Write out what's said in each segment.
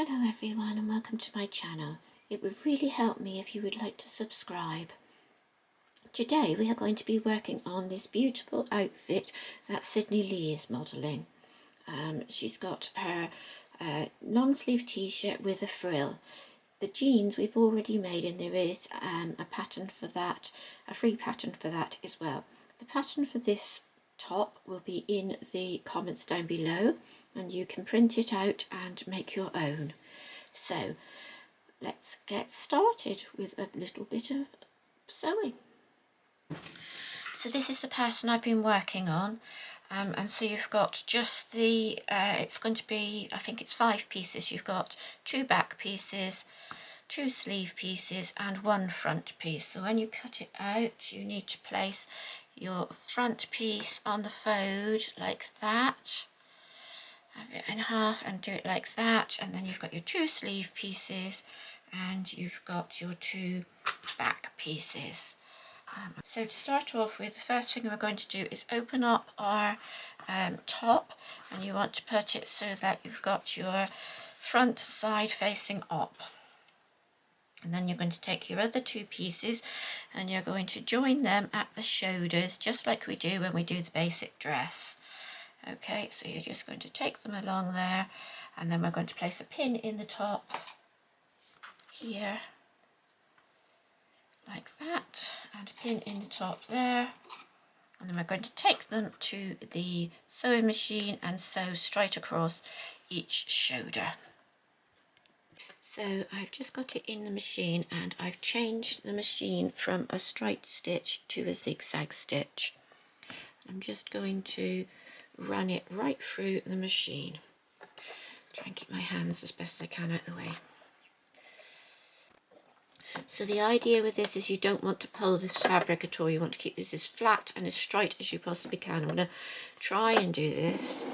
Hello everyone and welcome to my channel. It would really help me if you would like to subscribe. Today we are going to be working on this beautiful outfit that Sydney Lee is modelling. She's got her long sleeve t-shirt with a frill. The jeans we've already made and there is a pattern for that, a free pattern for that as well. The pattern for this top will be in the comments down below and you can print it out and make your own. So let's get started with a little bit of sewing. So this is the pattern I've been working on, and so you've got just the, it's going to be, I think it's 5 pieces. You've got 2 back pieces, 2 sleeve pieces and 1 front piece. So when you cut it out you need to place your front piece on the fold like that, have it in half and do it like that, and then you've got your 2 sleeve pieces and you've got your 2 back pieces. So to start off with, the first thing we're going to do is open up our top, and you want to put it so that you've got your front side facing up. And then you're going to take your other 2 pieces and you're going to join them at the shoulders, just like we do when we do the basic dress. Okay, so you're just going to take them along there, and then we're going to place a pin in the top here, like that, and a pin in the top there. And then we're going to take them to the sewing machine and sew straight across each shoulder. So I've just got it in the machine and I've changed the machine from a straight stitch to a zigzag stitch. I'm just going to run it right through the machine. Try and keep my hands as best as I can out of the way. So the idea with this is you don't want to pull this fabric at all. You want to keep this as flat and as straight as you possibly can. I'm going to try and do this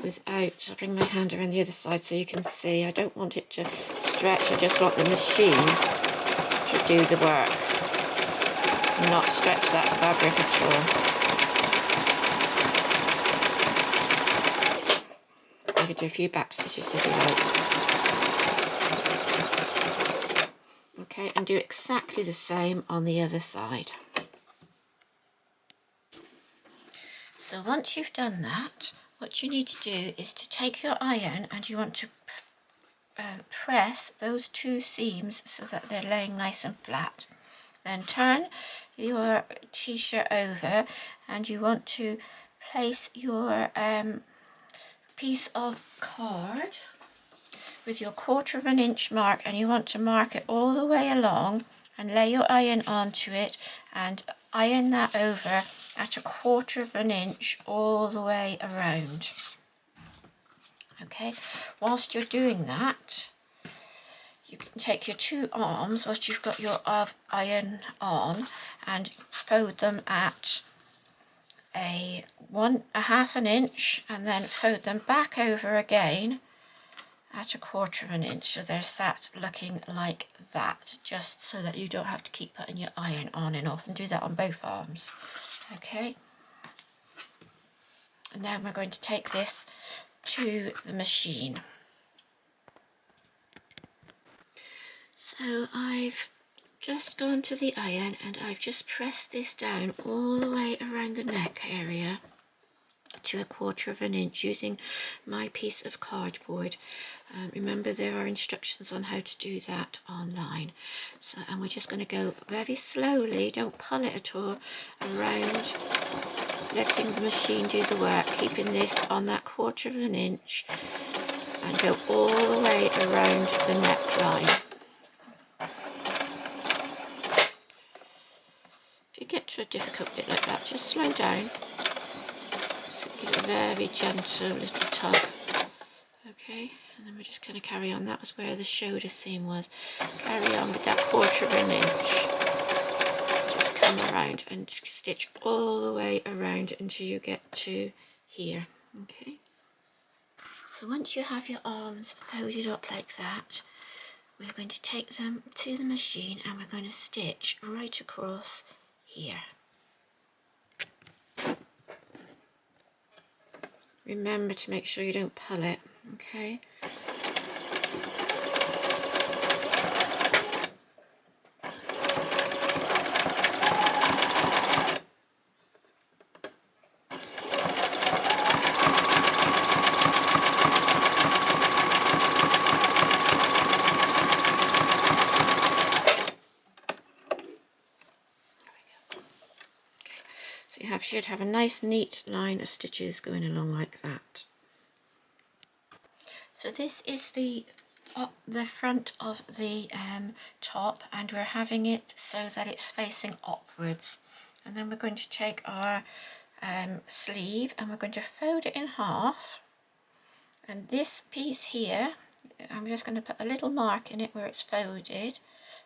without, I'll bring my hand around the other side so you can see. I don't want it to stretch, I just want the machine to do the work and not stretch that fabric at all. You could do a few back stitches if you like. Okay, and do exactly the same on the other side. So once you've done that, what you need to do is to take your iron and you want to press those 2 seams so that they're laying nice and flat. Then turn your t-shirt over and you want to place your piece of card with your 1/4 inch mark, and you want to mark it all the way along and lay your iron onto it and iron that over at a 1/4 inch all the way around. Okay, whilst you're doing that, you can take your 2 arms whilst you've got your iron on and fold them at a 1/2 inch, and then fold them back over again at a 1/4 inch, so they're sat looking like that, just so that you don't have to keep putting your iron on and off, and do that on both arms. Okay, and then we're going to take this to the machine. So I've just gone to the iron and I've just pressed this down all the way around the neck area to a 1/4 inch using my piece of cardboard. Remember, there are instructions on how to do that online. So, and we're just going to go very slowly, don't pull it at all, around, letting the machine do the work, keeping this on that 1/4 inch, and go all the way around the neckline. If you get to a difficult bit like that, just slow down. Give it a very gentle little tug. Okay, and then we're just going to carry on. That was where the shoulder seam was. Carry on with that 1/4 inch. Just come around and stitch all the way around until you get to here. Okay. So once you have your arms folded up like that, we're going to take them to the machine and we're going to stitch right across here. Remember to make sure you don't pull it, okay? should have a nice neat line of stitches going along like that. So this is the front of the top, and we're having it so that it's facing upwards. And then we're going to take our sleeve and we're going to fold it in half. And this piece here, I'm just going to put a little mark in it where it's folded.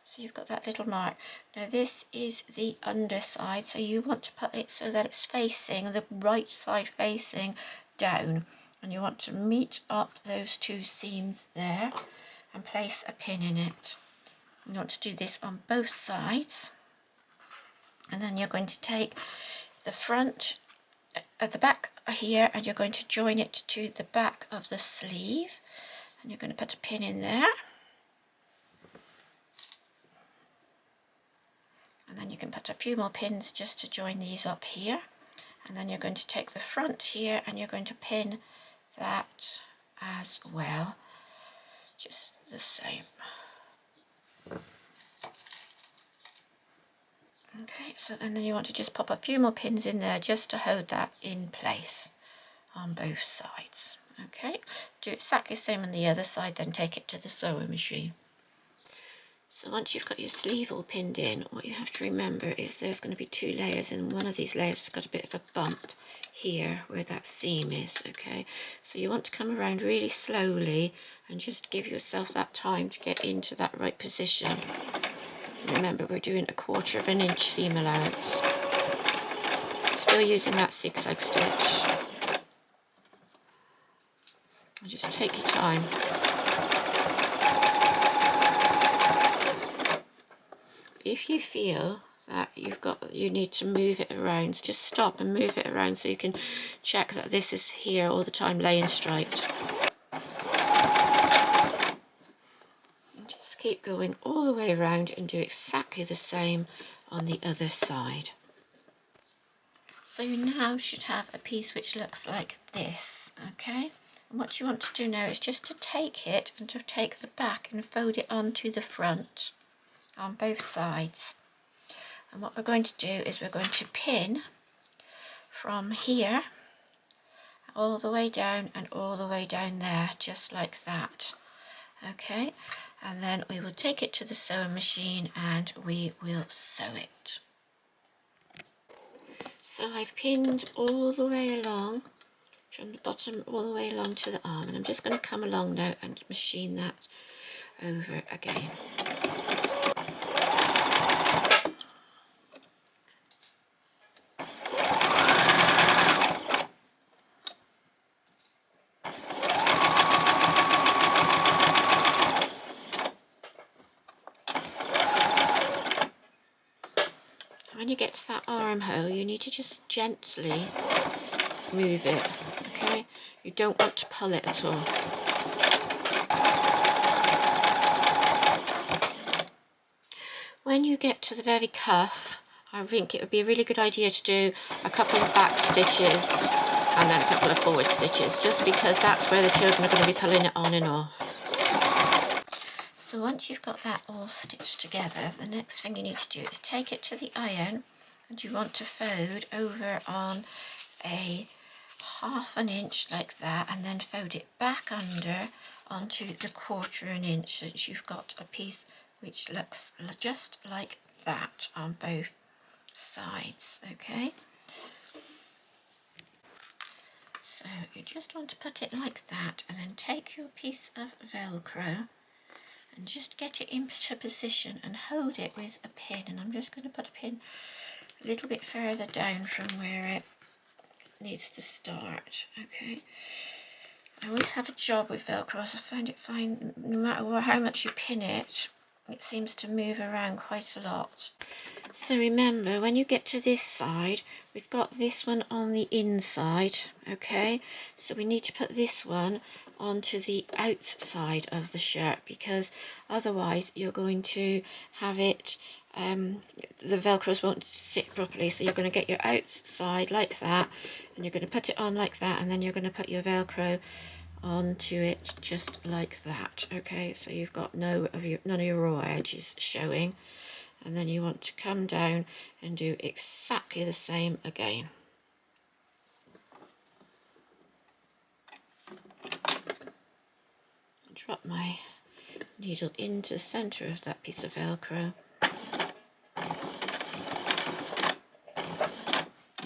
So you've got that little mark. Now this is the underside, so you want to put it so that it's facing, the right side facing down. And you want to meet up those two seams there and place a pin in it. You want to do this on both sides. And then you're going to take the front at the back here and you're going to join it to the back of the sleeve. And you're going to put a pin in there. And then you can put a few more pins just to join these up here. And then you're going to take the front here and you're going to pin that as well, just the same. Okay, so and then you want to just pop a few more pins in there just to hold that in place on both sides. Okay, do exactly the same on the other side, then take it to the sewing machine. So once you've got your sleeve all pinned in, what you have to remember is there's going to be two layers, and one of these layers has got a bit of a bump here where that seam is, okay? So you want to come around really slowly and just give yourself that time to get into that right position. Remember, we're doing 1/4 of an inch seam allowance. Still using that zigzag stitch. And just take your time. If you feel that you need to move it around, just stop and move it around so you can check that this is here all the time laying straight. And just keep going all the way around and do exactly the same on the other side. So you now should have a piece which looks like this, okay? And what you want to do now is just to take it and to take the back and fold it onto the front on both sides. And what we're going to do is we're going to pin from here all the way down and all the way down there, just like that. Okay, and then we will take it to the sewing machine and we will sew it. So I've pinned all the way along from the bottom all the way along to the arm, and I'm just going to come along now and machine that over again. When you get to that armhole, you need to just gently move it, okay? You don't want to pull it at all. When you get to the very cuff, I think it would be a really good idea to do a couple of back stitches and then a couple of forward stitches, just because that's where the children are going to be pulling it on and off. So once you've got that all stitched together, the next thing you need to do is take it to the iron, and you want to fold over on a 1/2 inch like that, and then fold it back under onto the 1/4 inch, so that you've got a piece which looks just like that on both sides, okay? So you just want to put it like that, and then take your piece of velcro and just get it into position and hold it with a pin. And I'm just going to put a pin a little bit further down from where it needs to start, okay? I always have a job with velcro, so I find it fine, no matter how much you pin it, it seems to move around quite a lot. So remember, when you get to this side, we've got this one on the inside, okay? So we need to put this one onto the outside of the shirt, because otherwise you're going to have it, the velcros won't sit properly. So you're going to get your outside like that, and you're going to put it on like that, and then you're going to put your velcro onto it just like that, okay? So you've got none of your raw edges showing, and then you want to come down and do exactly the same again. drop my needle into the centre of that piece of velcro.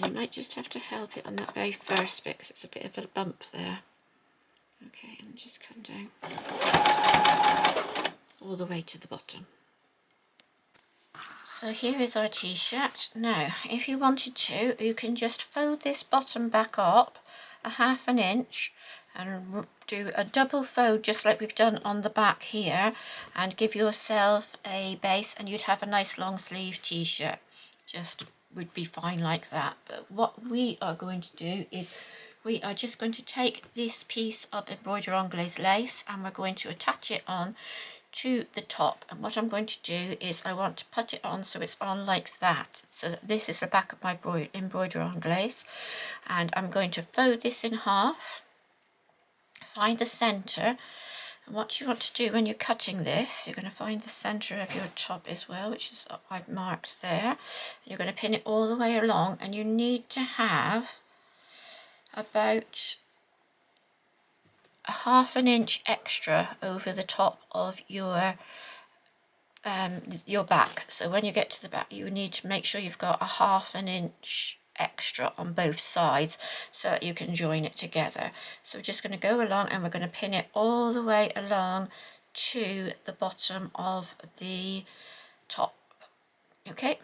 You might just have to help it on that very first bit because it's a bit of a bump there. Okay, and just come down all the way to the bottom. So here is our t-shirt. Now, if you wanted to, you can just fold this bottom back up a 1/2 inch and do a double fold just like we've done on the back here, and give yourself a base, and you'd have a nice long sleeve t-shirt. Just would be fine like that. But what we are going to do is we are just going to take this piece of embroidery anglaise lace and we're going to attach it on to the top. And what I'm going to do is I want to put it on so it's on like that. So this is the back of my embroidery anglaise, and I'm going to fold this in half, find the centre. And what you want to do when you're cutting this, you're going to find the centre of your top as well, which is I've marked there. You're going to pin it all the way along, and you need to have about a 1/2 inch extra over the top of your back. So when you get to the back, you need to make sure you've got a 1/2 inch extra on both sides so that you can join it together. So we're just going to go along and we're going to pin it all the way along to the bottom of the top. Okay.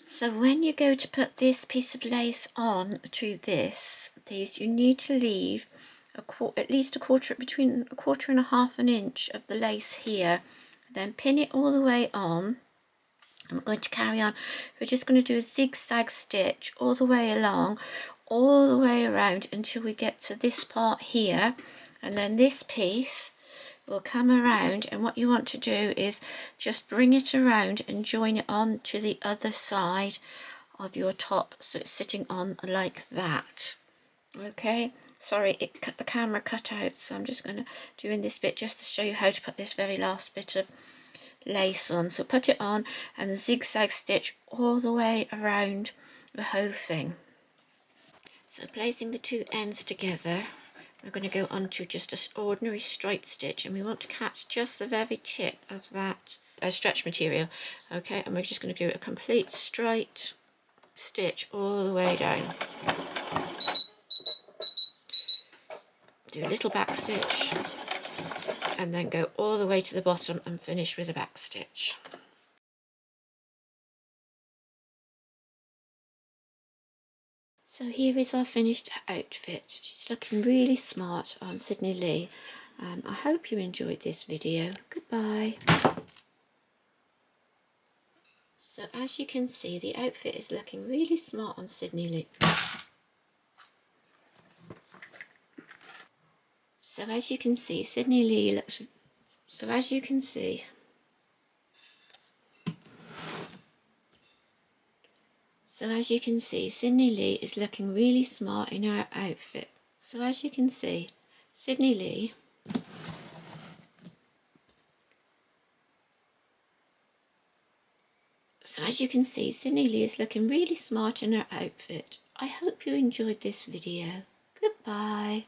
So when you go to put this piece of lace on to these, you need to leave at least between a quarter and a 1/2 inch of the lace here. Then pin it all the way on. And we're going to carry on. We're just going to do a zigzag stitch all the way along, all the way around until we get to this part here. And then this piece will come around, and what you want to do is just bring it around and join it on to the other side of your top, so it's sitting on like that. Okay, sorry, the camera cut out, so I'm just going to do in this bit just to show you how to put this very last bit of lace on. So put it on and zigzag stitch all the way around the whole thing. So placing the two ends together, we're going to go on to just an ordinary straight stitch, and we want to catch just the very tip of that stretch material. Okay, and we're just going to do a complete straight stitch all the way down. Do a little back stitch and then go all the way to the bottom and finish with a back stitch. So here is our finished outfit. She's looking really smart on Sydney Lee. I hope you enjoyed this video. Goodbye. So as you can see, the outfit is looking really smart on Sydney Lee. So as you can see, Sydney Lee looks... So as you can see... So as you can see, Sydney Lee is looking really smart in her outfit. So as you can see, Sydney Lee is looking really smart in her outfit. I hope you enjoyed this video. Goodbye.